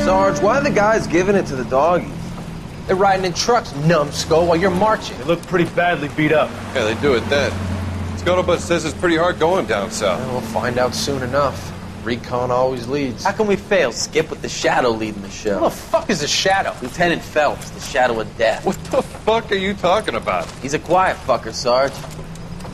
Sarge, why are the guys giving it to the doggies? They're riding in trucks, numbskull, while you're marching. They look pretty badly beat up. Yeah, they do at that. Scuttlebutt says it's pretty hard going down south. Well, we'll find out soon enough. Recon always leads. How can we fail, Skip, with the Shadow leading the show? Who the fuck is the Shadow? Lieutenant Phelps, the Shadow of Death. What the fuck are you talking about? He's a quiet fucker, Sarge.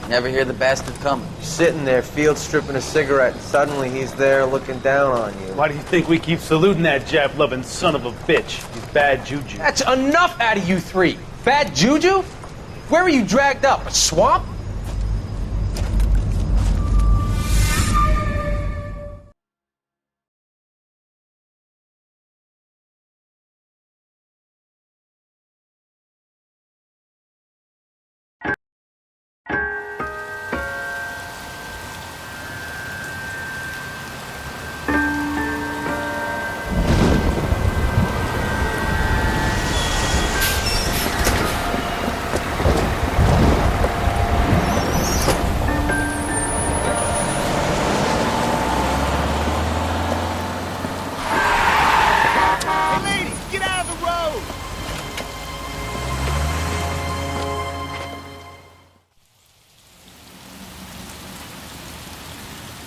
Never hear the bastard coming. You're sitting there, field stripping a cigarette, and suddenly he's there looking down on you. Why do you think we keep saluting that Jap-loving son of a bitch? He's bad juju. That's enough out of you three. Bad juju? Where were you dragged up? A swamp?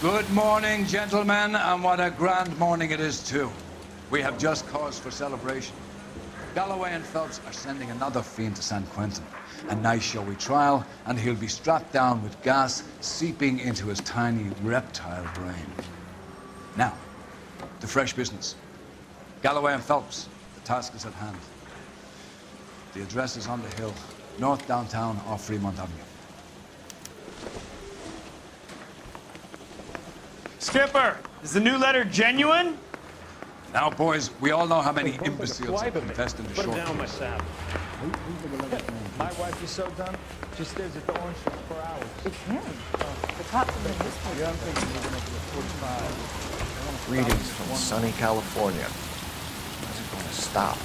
Good morning, gentlemen, and what a grand morning it is, too. We have just cause for celebration. Galloway and Phelps are sending another fiend to San Quentin. A nice showy trial, and he'll be strapped down with gas seeping into his tiny reptile brain. Now, to fresh business. Galloway and Phelps, the task is at hand. The address is on the hill, north downtown off Fremont Avenue. Skipper, is the new letter genuine? Now, boys, we all know how many imbeciles have confessed in the short down my saddle. My wife is so done, she stares at the orange for hours. It's him. The cops have been whispering. Yeah, I'm thinking we're gonna get a 45. Greetings from sunny California. How's it going to stop?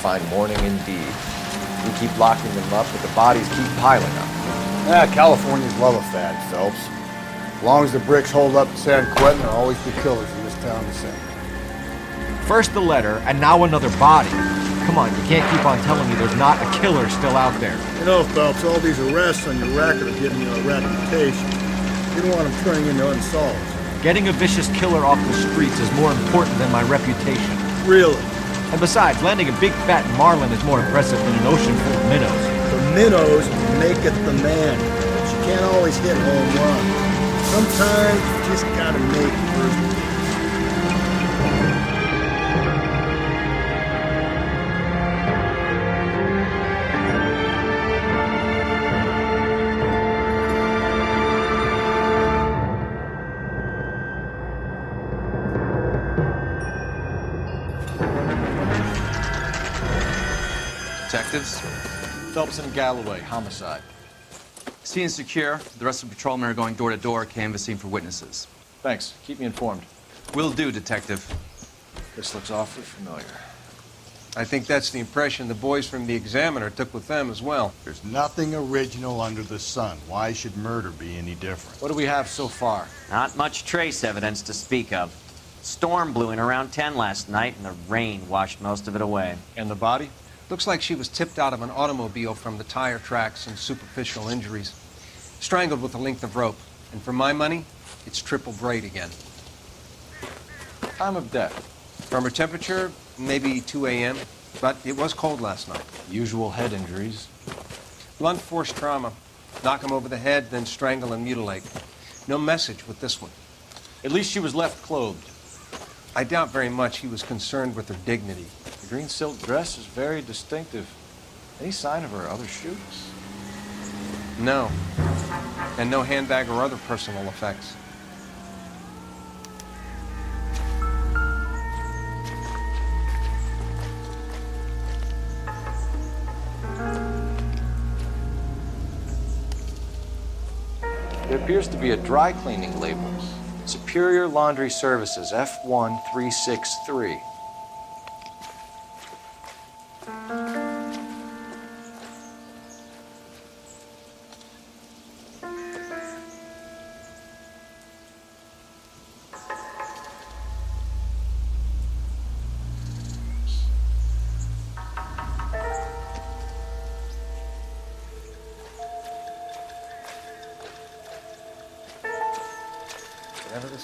Fine morning indeed. We keep locking them up, but the bodies keep piling up. Yeah, Californians love a fad, Phelps. As long as the bricks hold up in San Quentin, there'll always be killers in this town to sing. First the letter, and now another body. Come on, you can't keep on telling me there's not a killer still out there. You know, Phelps, all these arrests on your record are giving you a reputation. You don't want them turning into unsolved. Getting a vicious killer off the streets is more important than my reputation. Really? And besides, landing a big fat marlin is more impressive than an ocean full of minnows. The minnows make it the man. But you can't always hit home runs. Sometimes you just gotta make it. Detectives? Phelps and Galloway, homicide. Scene is secure. The rest of the patrolmen are going door to door, canvassing for witnesses. Thanks. Keep me informed. Will do, Detective. This looks awfully familiar. I think that's the impression the boys from the Examiner took with them as well. There's nothing original under the sun. Why should murder be any different? What do we have so far? Not much trace evidence to speak of. Storm blew in around 10 last night, and the rain washed most of it away. And the body? Looks like she was tipped out of an automobile from the tire tracks and superficial injuries. Strangled with a length of rope. And for my money, it's triple braid again. Time of death? From her temperature, maybe 2 a.m., but it was cold last night. Usual head injuries? Blunt force trauma. Knock him over the head, then strangle and mutilate. No message with this one. At least she was left clothed. I doubt very much he was concerned with her dignity. The green silk dress is very distinctive. Any sign of her other shoes? No. And no handbag or other personal effects. There appears to be a dry cleaning label. Superior Laundry Services, F1363.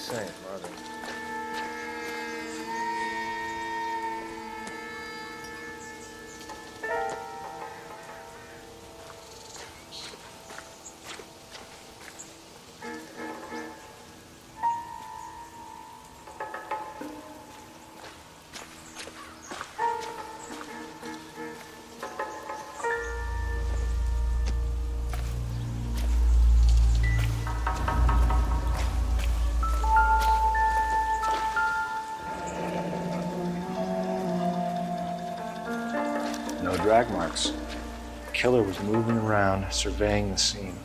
same, are they? No drag marks. The killer was moving around, surveying the scene.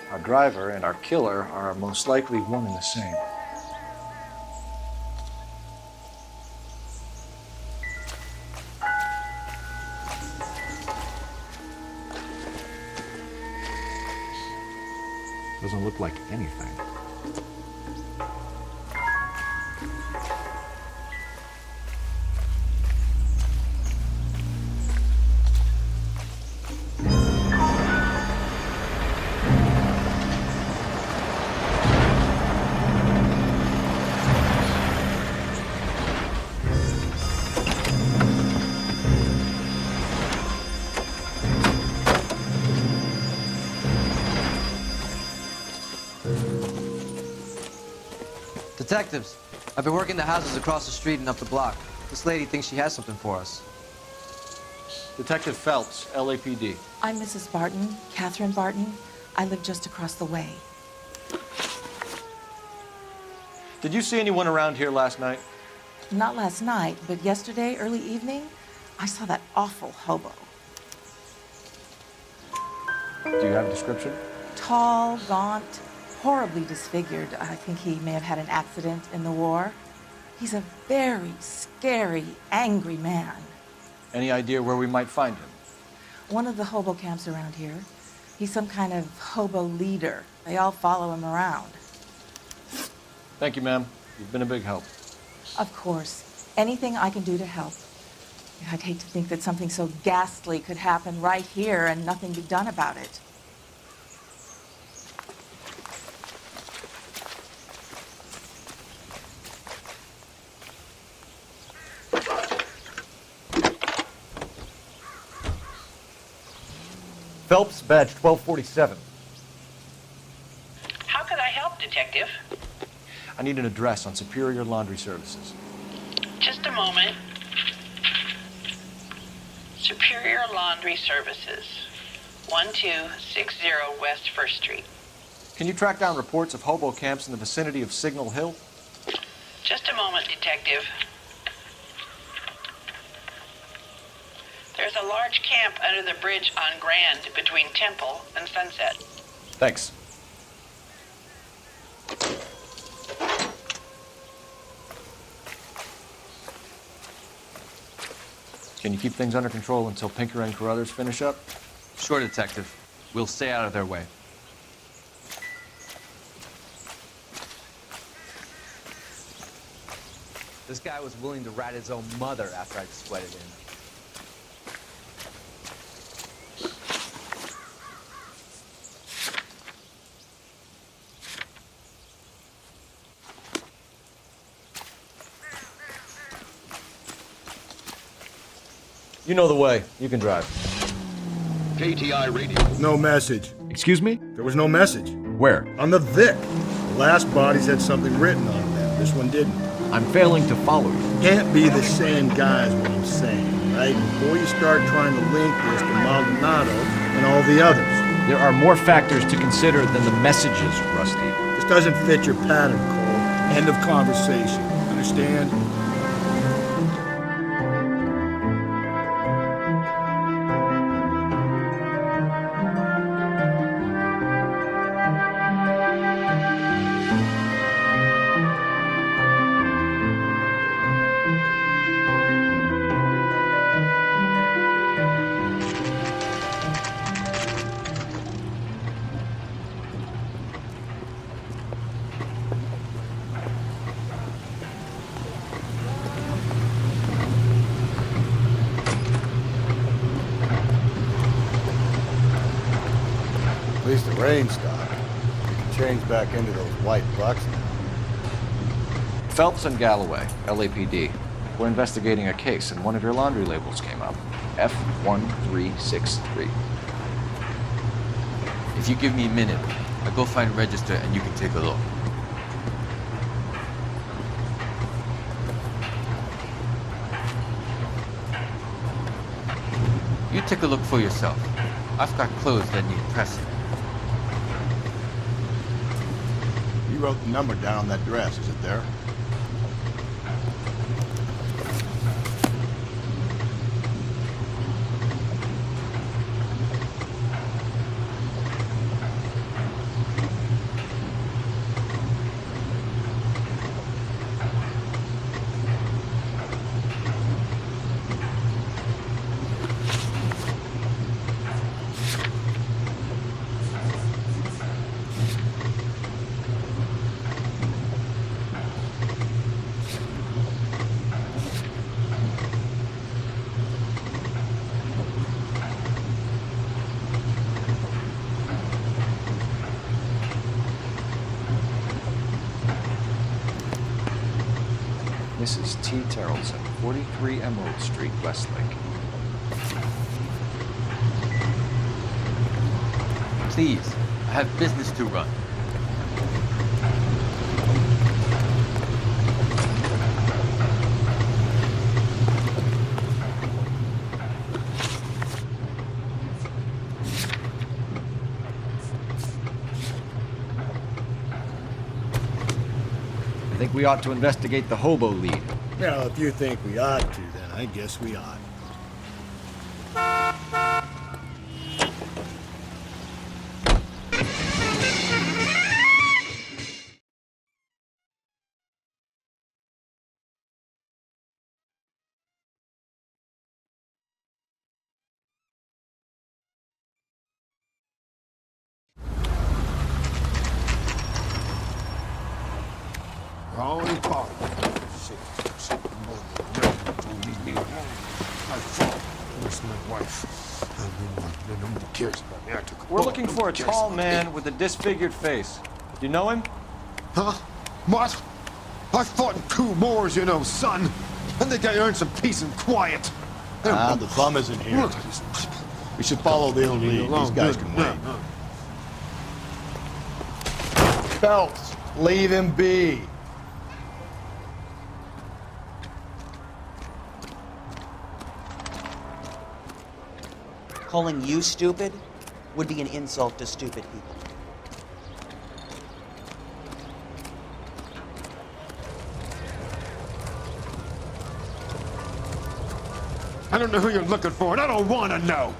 Our driver and our killer are most likely one and the same. Doesn't look like anything. Detectives, I've been working the houses across the street and up the block. This lady thinks she has something for us. Detective Phelps, LAPD. I'm Mrs. Barton, Catherine Barton. I live just across the way. Did you see anyone around here last night? Not last night, but yesterday, early evening, I saw that awful hobo. Do you have a description? Tall, gaunt, horribly disfigured. I think he may have had an accident in the war. He's a very scary, angry man. Any idea where we might find him? One of the hobo camps around here. He's some kind of hobo leader. They all follow him around. Thank you, ma'am. You've been a big help. Of course. Anything I can do to help. I'd hate to think that something so ghastly could happen right here and nothing be done about it. Phelps, badge 1247. How can I help, Detective? I need an address on Superior Laundry Services. Just a moment. Superior Laundry Services, 1260 West 1st Street. Can you track down reports of hobo camps in the vicinity of Signal Hill? Just a moment, Detective. There's a large camp under the bridge on Grand between Temple and Sunset. Thanks. Can you keep things under control until Pinker and Carruthers finish up? Sure, Detective. We'll stay out of their way. This guy was willing to rat his own mother after I'd sweated him. You know the way. You can drive. KTI radio. No message. Excuse me? There was no message. Where? On the Vic. The last bodies had something written on them. This one didn't. I'm failing to follow you. Can't be the same guy is what I'm saying, right? Before you start trying to link this to Maldonado and all the others. There are more factors to consider than the messages, Rusty. This doesn't fit your pattern, Cole. End of conversation. Understand? least the rain stopped. We can change back into those white bucks now. Phelps and Galloway, LAPD. We're investigating a case, and one of your laundry labels came up. F1363. If you give me a minute, I'll go find register and you can take a look. You take a look for yourself. I've got clothes that need pressing. You wrote the number down on that dress, is it there? Mrs. T. Terrellson, 43 Emerald Street, Westlake. Please, I have business to run. I think we ought to investigate the hobo lead. Well, if you think we ought to, then I guess we ought. Wrong part. Shit. I fought. Where's my wife? Nobody cares about me. I took a We're looking for a tall man with a disfigured face. Do you know him? Huh? What? I fought in 2 wars, you know, son. I think I earned some peace and quiet. The bum isn't here. We should follow the old lead. These guys can wait. Phelps, leave him be. Calling you stupid would be an insult to stupid people. I don't know who you're looking for, and I don't want to know.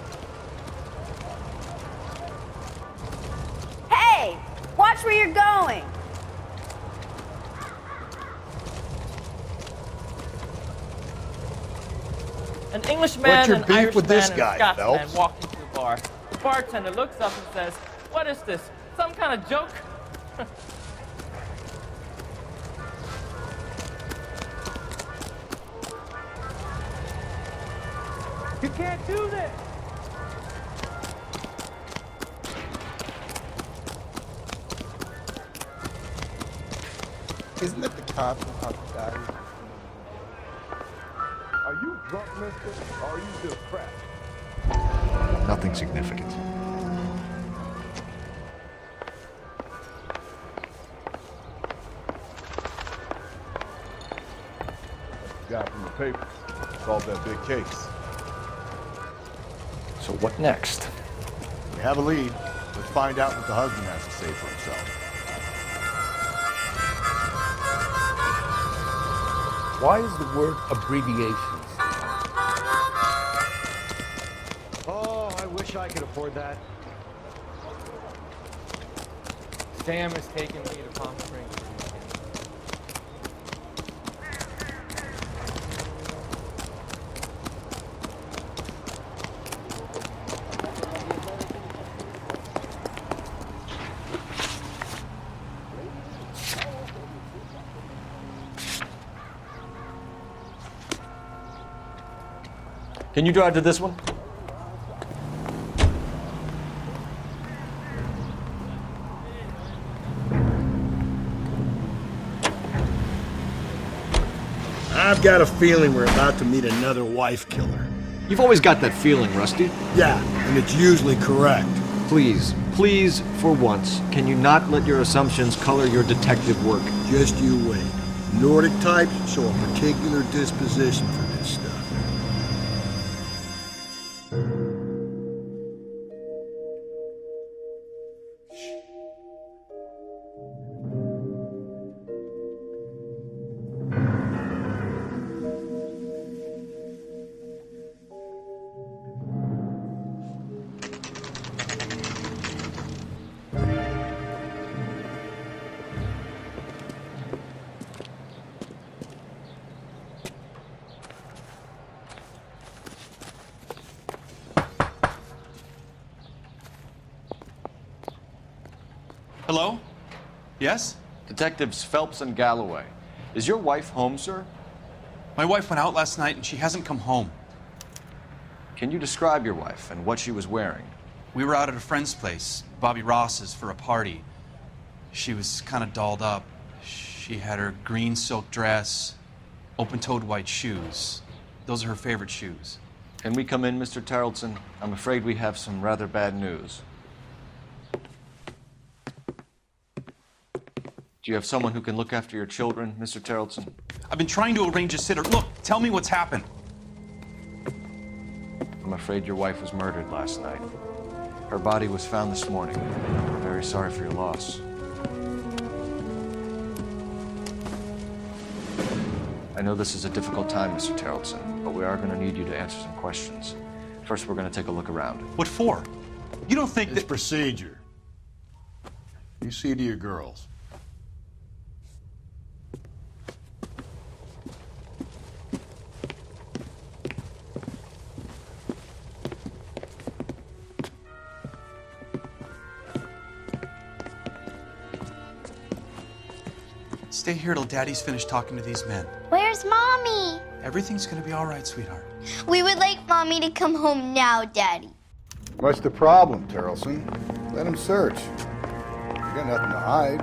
Hey! Watch where you're going! An Englishman What's your and beef Irishman with this and guy, Scotsman Phelps? walk into the bar. The bartender looks up and says, "What is this? Some kind of joke?" You can't do this! Isn't it the cops in hospitality? Are you drunk, mister, or are you still crap? Nothing significant. Guy from the paper. Solved that big case. So what next? We have a lead. Let's find out what the husband has to say for himself. Why is the word abbreviations? Oh, I wish I could afford that. Sam has taken me to Palm Springs. Can you drive to this one? I've got a feeling we're about to meet another wife killer. You've always got that feeling, Rusty. Yeah, and it's usually correct. Please, please, for once, can you not let your assumptions color your detective work? Just you wait. Nordic types show a particular disposition for this stuff. Hello? Yes? Detectives Phelps and Galloway. Is your wife home, sir? My wife went out last night and she hasn't come home. Can you describe your wife and what she was wearing? We were out at a friend's place, Bobby Ross's, for a party. She was kind of dolled up. She had her green silk dress, open-toed white shoes. Those are her favorite shoes. Can we come in, Mr. Tarleton? I'm afraid we have some rather bad news. Do you have someone who can look after your children, Mr. Tarleton? I've been trying to arrange a sitter. Look, tell me what's happened. I'm afraid your wife was murdered last night. Her body was found this morning. We're very sorry for your loss. I know this is a difficult time, Mr. Tarleton, but we are going to need you to answer some questions. First, we're going to take a look around. What for? You don't think It's procedure. You see to your girls. Stay here till Daddy's finished talking to these men. Where's Mommy? Everything's gonna be all right, sweetheart. We would like Mommy to come home now, Daddy. What's the problem, Tarleton? Let him search. You got nothing to hide.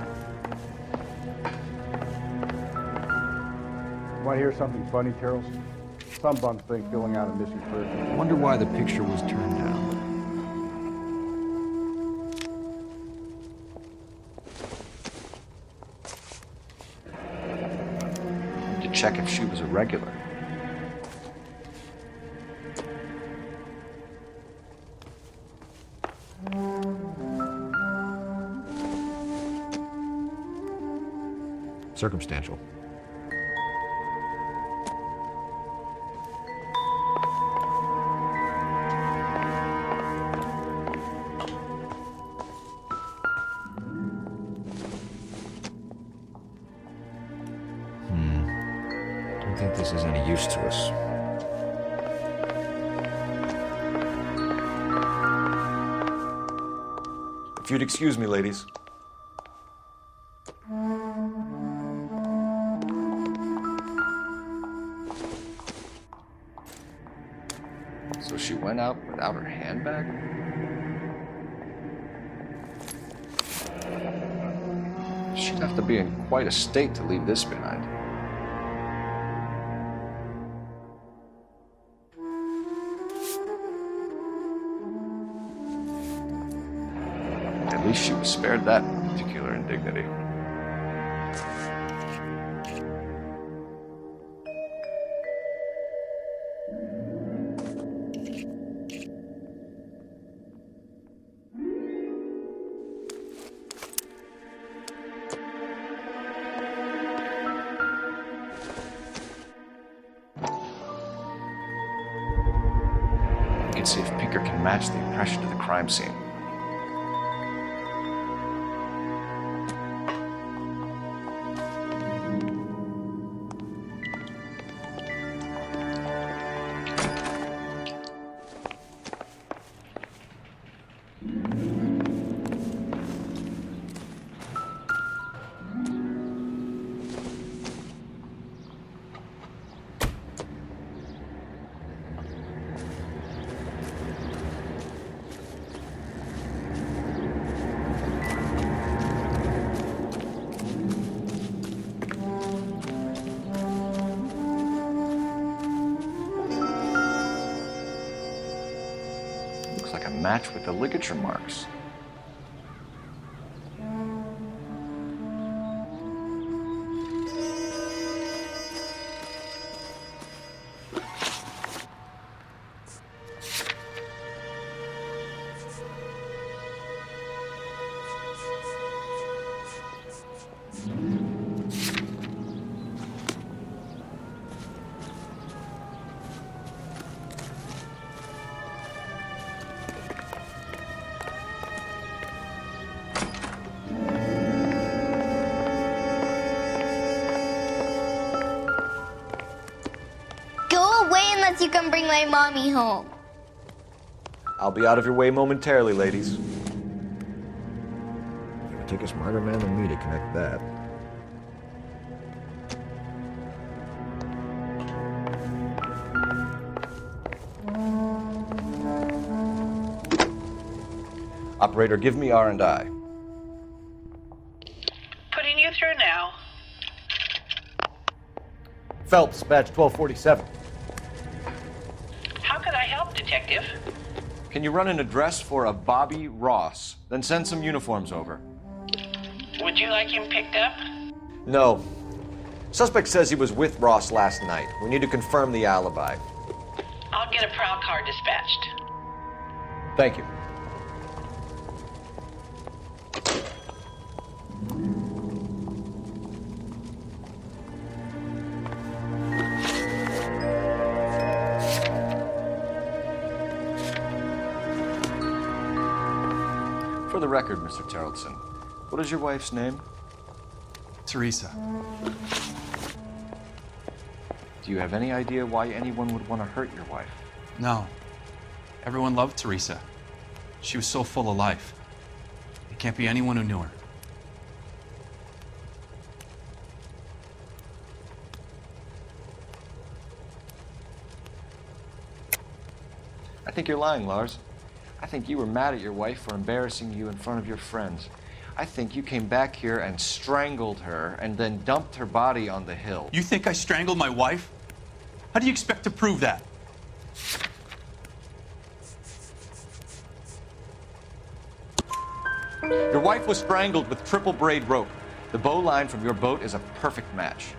Want to hear something funny, Tarleton? Some bums think filling out a missing person. I wonder why the picture was turned down. To check if she was a regular. Circumstantial. Don't think this is any use to us. If you'd excuse me, ladies. So she went out without her handbag? She'd have to be in quite a state to leave this behind. At least she was spared that particular indignity. We can see if Pinker can match the impression to the crime scene. like a match with the ligature marks. Unless you can bring my mommy home. I'll be out of your way momentarily, ladies. It would take a smarter man than me to connect that. Operator, give me R&I. Putting you through now. Phelps, badge 1247. How could I help, Detective? Can you run an address for a Bobby Ross? Then send some uniforms over. Would you like him picked up? No. Suspect says he was with Ross last night. We need to confirm the alibi. I'll get a prowl car dispatched. Thank you. For the record, Mr. Terrelson, what is your wife's name? Teresa. Do you have any idea why anyone would want to hurt your wife? No. Everyone loved Teresa. She was so full of life. It can't be anyone who knew her. I think you're lying, Lars. I think you were mad at your wife for embarrassing you in front of your friends. I think you came back here and strangled her and then dumped her body on the hill. You think I strangled my wife? How do you expect to prove that? Your wife was strangled with triple braid rope. The bow line from your boat is a perfect match.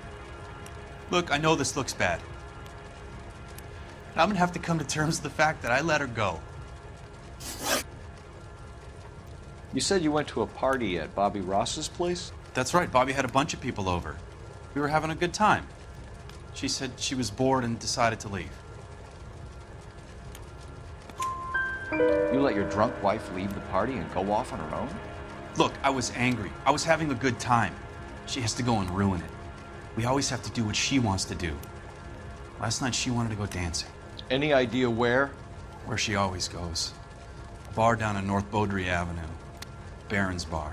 Look, I know this looks bad. I'm gonna have to come to terms with the fact that I let her go. You said you went to a party at Bobby Ross's place? That's right. Bobby had a bunch of people over. We were having a good time. She said she was bored and decided to leave. You let your drunk wife leave the party and go off on her own? Look, I was angry. I was having a good time. She has to go and ruin it. We always have to do what she wants to do. Last night she wanted to go dancing. Any idea where? Where she always goes. A bar down on North Beaudry Avenue. Barron's Bar.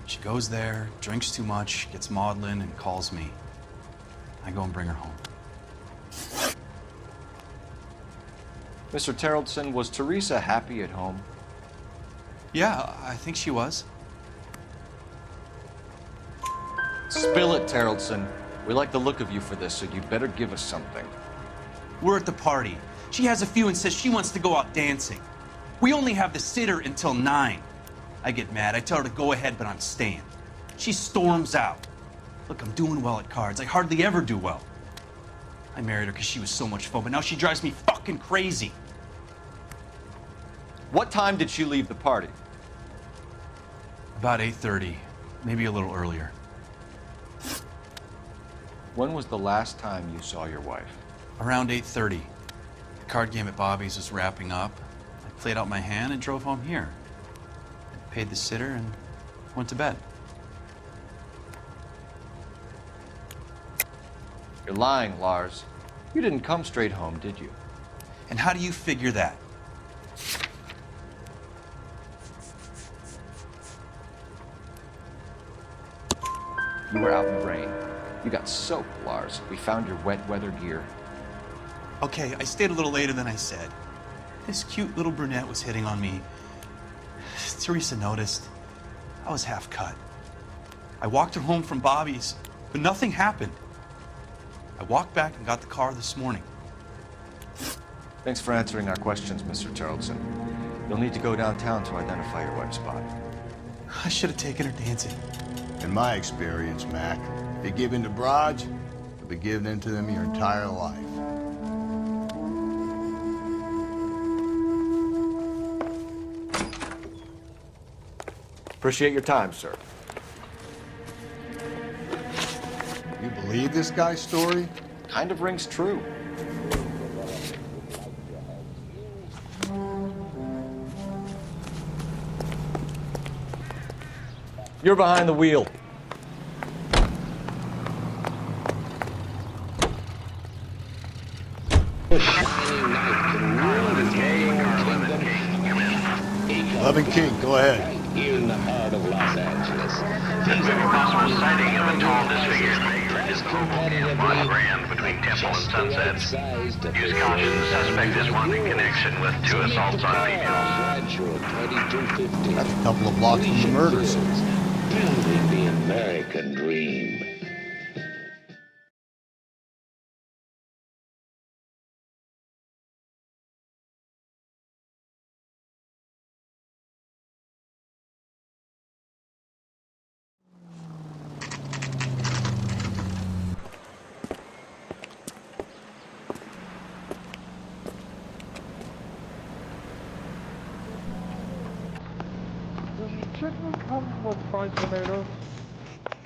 She goes there, drinks too much, gets maudlin, and calls me. I go and bring her home. Mr. Terrelson, was Teresa happy at home? Yeah, I think she was. Spill it, Terrelson. We like the look of you for this, so you better give us something. We're at the party. She has a few and says she wants to go out dancing. We only have the sitter until 9. I get mad. I tell her to go ahead, but I'm staying. She storms out. Look, I'm doing well at cards. I hardly ever do well. I married her because she was so much fun, but now she drives me fucking crazy. What time did she leave the party? About 8:30, maybe a little earlier. When was the last time you saw your wife? Around 8:30. The card game at Bobby's was wrapping up. I played out my hand and drove home here. I paid the sitter and went to bed. You're lying, Lars. You didn't come straight home, did you? And how do you figure that? You were out in the rain. You got soaked, Lars. We found your wet weather gear. Okay, I stayed a little later than I said. This cute little brunette was hitting on me. Teresa noticed. I was half cut. I walked her home from Bobby's, but nothing happened. I walked back and got the car this morning. Thanks for answering our questions, Mr. Terrelson. You'll need to go downtown to identify your wife's body. I should have taken her dancing. In my experience, Mac, if you give in to broads, you'll be giving in to them your entire life. Appreciate your time, sir. You believe this guy's story? Kind of rings true. You're behind the wheel. Loving King, go ahead. In the heart of Los Angeles. Since there were possible sighting of a tall disfigured figure in the Hoboken on Grand between Temple and Sunset. Use caution, the suspect is wanted in connection with 2 assaults on females. That's a couple of blocks from the murders. Building the American dream.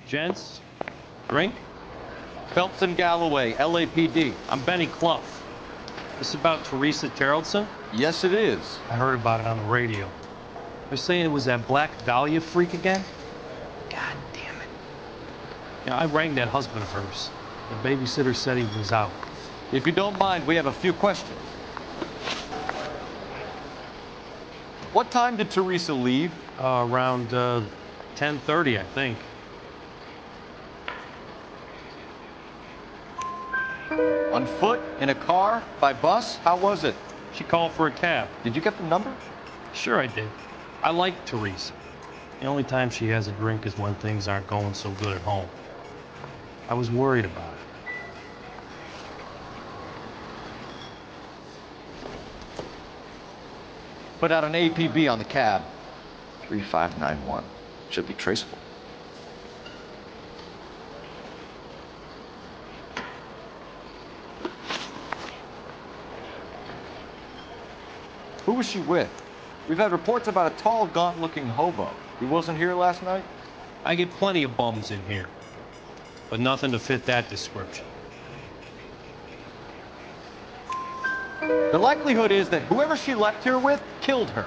Gents, drink? Phelps and Galloway, LAPD. I'm Benny Clough. This about Teresa Geraldson? Yes, it is. I heard about it on the radio. They're saying it was that Black Dahlia freak again? God damn it. Yeah, I rang that husband of hers. The babysitter said he was out. If you don't mind, we have a few questions. What time did Teresa leave? Around 10:30, I think. On foot? In a car? By bus? How was it? She called for a cab. Did you get the number? Sure I did. I like Teresa. The only time she has a drink is when things aren't going so good at home. I was worried about it. Put out an APB on the cab. 3591. Should be traceable. Who was she with? We've had reports about a tall, gaunt-looking hobo. He wasn't here last night? I get plenty of bums in here, but nothing to fit that description. The likelihood is that whoever she left here with killed her.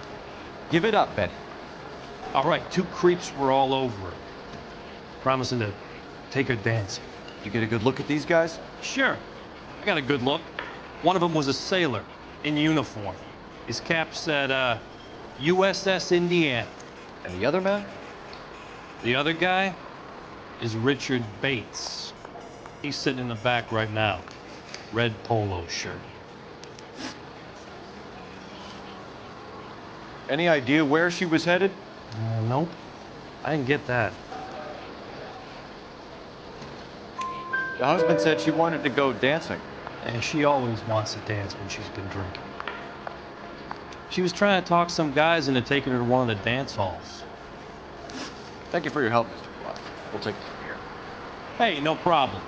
Give it up, Betty. All right, 2 creeps were all over her, promising to take her dancing. You get a good look at these guys? Sure. I got a good look. One of them was a sailor in uniform. His cap said, USS Indiana. And the other man? The other guy is Richard Bates. He's sitting in the back right now. Red polo shirt. Any idea where she was headed? Nope. I didn't get that. The husband said she wanted to go dancing. And she always wants to dance when she's been drinking. She was trying to talk some guys into taking her to one of the dance halls. Thank you for your help, Mr. Clough. We'll take it from here. Hey, no problem.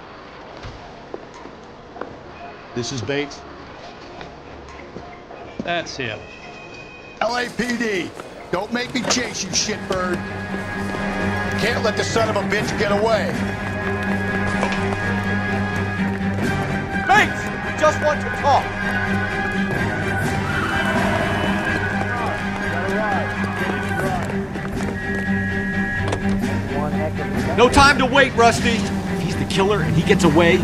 This is Bates. That's him. LAPD, don't make me chase you, shitbird. Can't let the son of a bitch get away. Bates! We just want to talk. No time to wait, Rusty. If he's the killer and he gets away,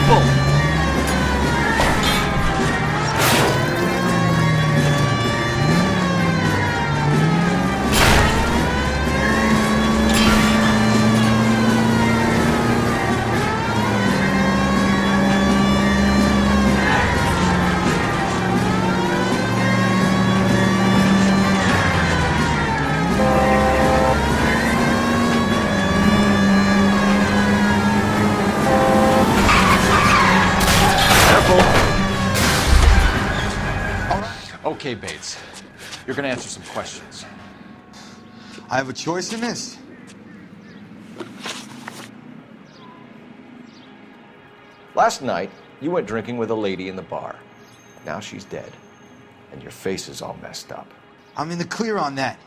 people! Okay, Bates. You're gonna answer some questions. I have a choice in this. Last night, you went drinking with a lady in the bar. Now she's dead. And your face is all messed up. I'm in the clear on that.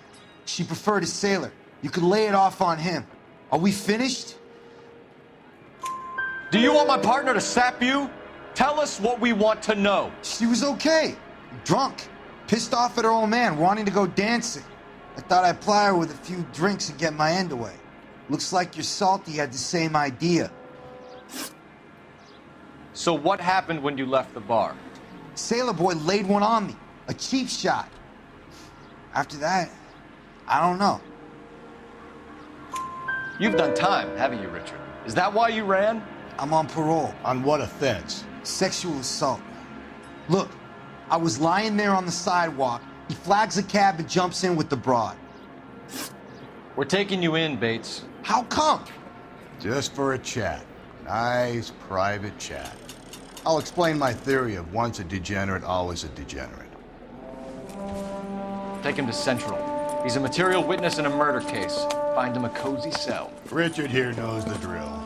She preferred a sailor. You could lay it off on him. Are we finished? Do you want my partner to sap you? Tell us what we want to know. She was okay. Drunk. Pissed off at her old man, wanting to go dancing. I thought I'd ply her with a few drinks and get my end away. Looks like your Salty had the same idea. So what happened when you left the bar? Sailor boy laid one on me. A cheap shot. After that, I don't know. You've done time, haven't you, Richard? Is that why you ran? I'm on parole. On what offense? Sexual assault. Look, I was lying there on the sidewalk. He flags a cab and jumps in with the broad. We're taking you in, Bates. How come? Just for a chat. Nice, private chat. I'll explain my theory of once a degenerate, always a degenerate. Take him to Central. He's a material witness in a murder case. Find him a cozy cell. Richard here knows the drill.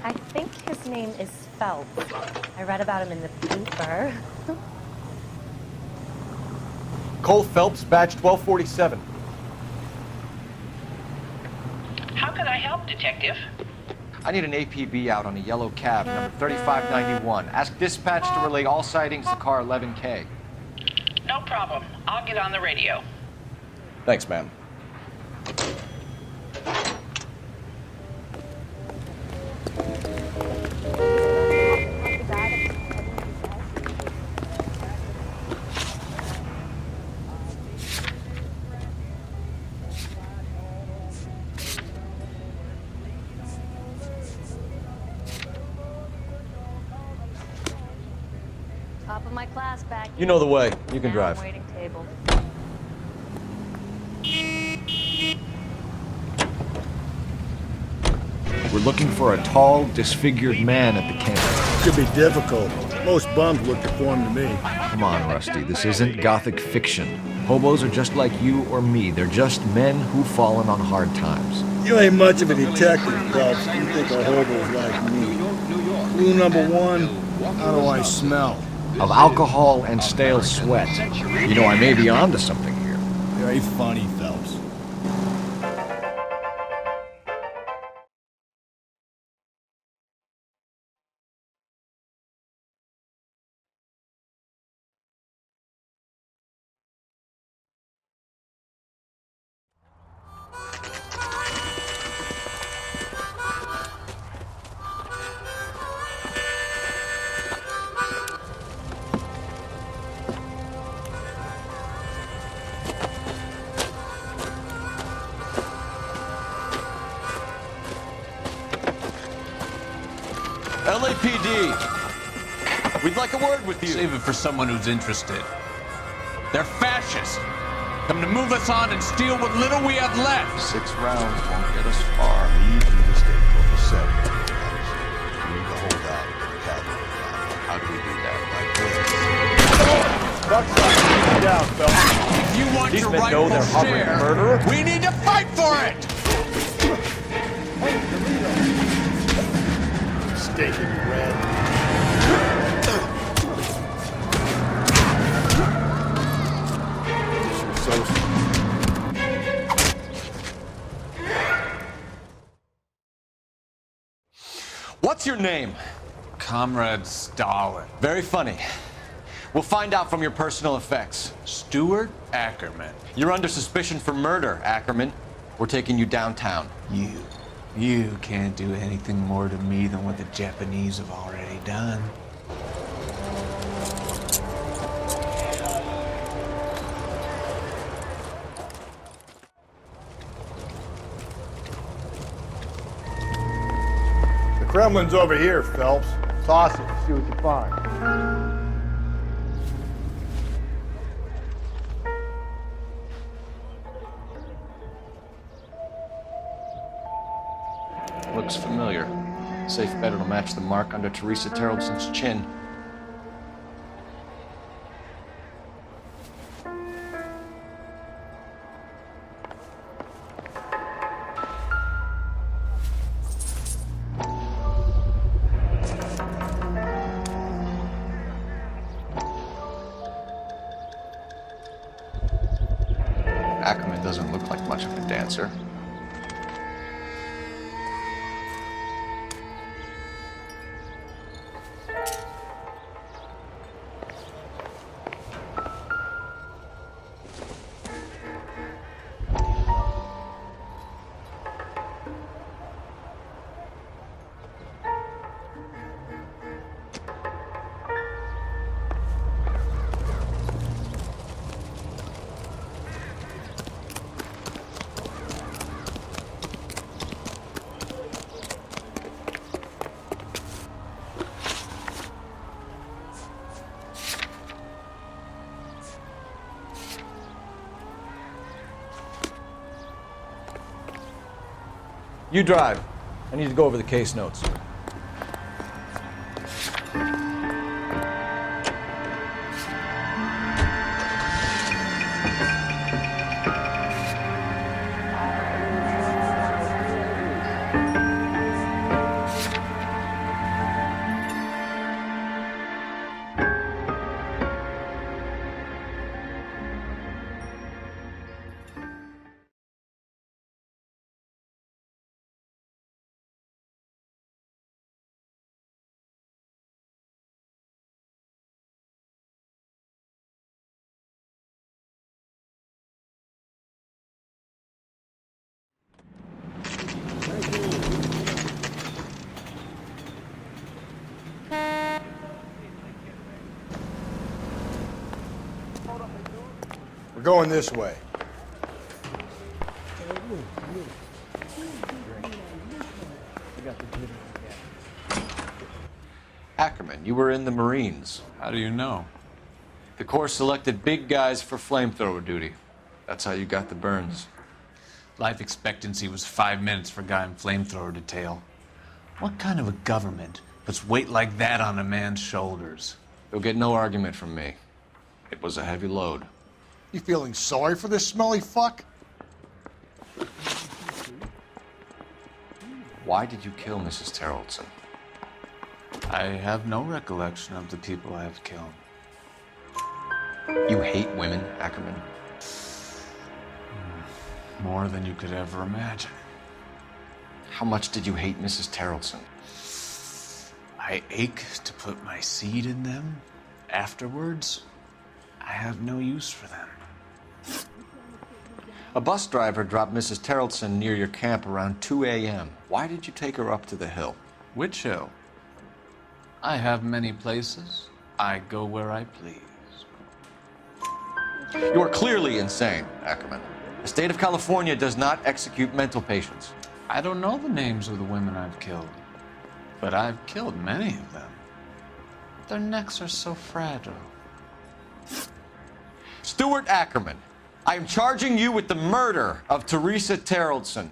I think his name is Phelps. I read about him in the paper. Cole Phelps, badge 1247. How can I help, Detective? I need an APB out on a yellow cab, number 3591. Ask dispatch to relay all sightings to car 11K. No problem. I'll get on the radio. Thanks, ma'am. Top of my class back. You know the way. You can drive. Waiting table. We're looking for a tall, disfigured man at the camp. Could be difficult. Most bums look deformed to me. Come on, Rusty. This isn't gothic fiction. Hobos are just like you or me. They're just men who've fallen on hard times. You ain't much of a detective, Phelps. You think a hobo's like me. Clue number one, how do I smell? Of alcohol and stale sweat. You know, I may be onto something here. Very funny, Phelps. LAPD, we'd like a word with you. Save it for someone who's interested. They're fascists. Come to move us on and steal what little we have left. 6 rounds won't get us far. Leave the mistake for the setting. We need to hold out the cavalry. How do we do that? Down, Phelps. If you want These your men know they're rightful harboring a share, murderer? we need to fight for it! Staking red. What's your name? Comrade Stalin. Very funny. We'll find out from your personal effects. Stuart Ackerman. You're under suspicion for murder, Ackerman. We're taking you downtown. You can't do anything more to me than what the Japanese have already done. The Kremlin's over here, Phelps. Toss it, see what you find. Looks familiar. Safe bet it'll match the mark under Teresa Terreldson's chin. Ackerman doesn't look like much of a dancer. You drive. I need to go over the case notes. We're going this way. Ackerman, you were in the Marines. How do you know? The Corps selected big guys for flamethrower duty. That's how you got the burns. Life expectancy was 5 minutes for a guy in flamethrower detail. What kind of a government puts weight like that on a man's shoulders? You'll get no argument from me. It was a heavy load. You feeling sorry for this smelly fuck? Why did you kill Mrs. Terreldson? I have no recollection of the people I have killed. You hate women, Ackerman? More than you could ever imagine. How much did you hate Mrs. Terreldson? I ache to put my seed in them. Afterwards, I have no use for them. A bus driver dropped Mrs. Terreldson near your camp around 2 a.m. Why did you take her up to the hill? Which hill? I have many places. I go where I please. You are clearly insane, Ackerman. The state of California does not execute mental patients. I don't know the names of the women I've killed, but I've killed many of them. Their necks are so fragile. Stuart Ackerman, I am charging you with the murder of Teresa Terreldson.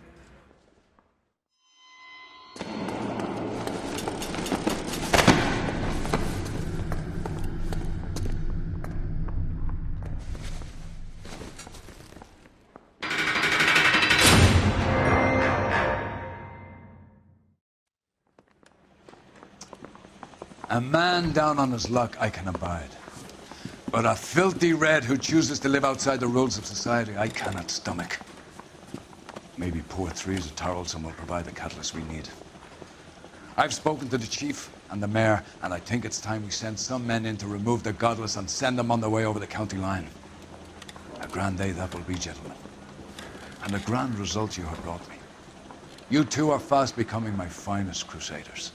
A man down on his luck I can abide. But a filthy red who chooses to live outside the rules of society, I cannot stomach. Maybe poor Teresa Terreldson will provide the catalyst we need. I've spoken to the chief and the mayor, and I think it's time we send some men in to remove the godless and send them on their way over the county line. A grand day that will be, gentlemen. And a grand result you have brought me. You two are fast becoming my finest crusaders.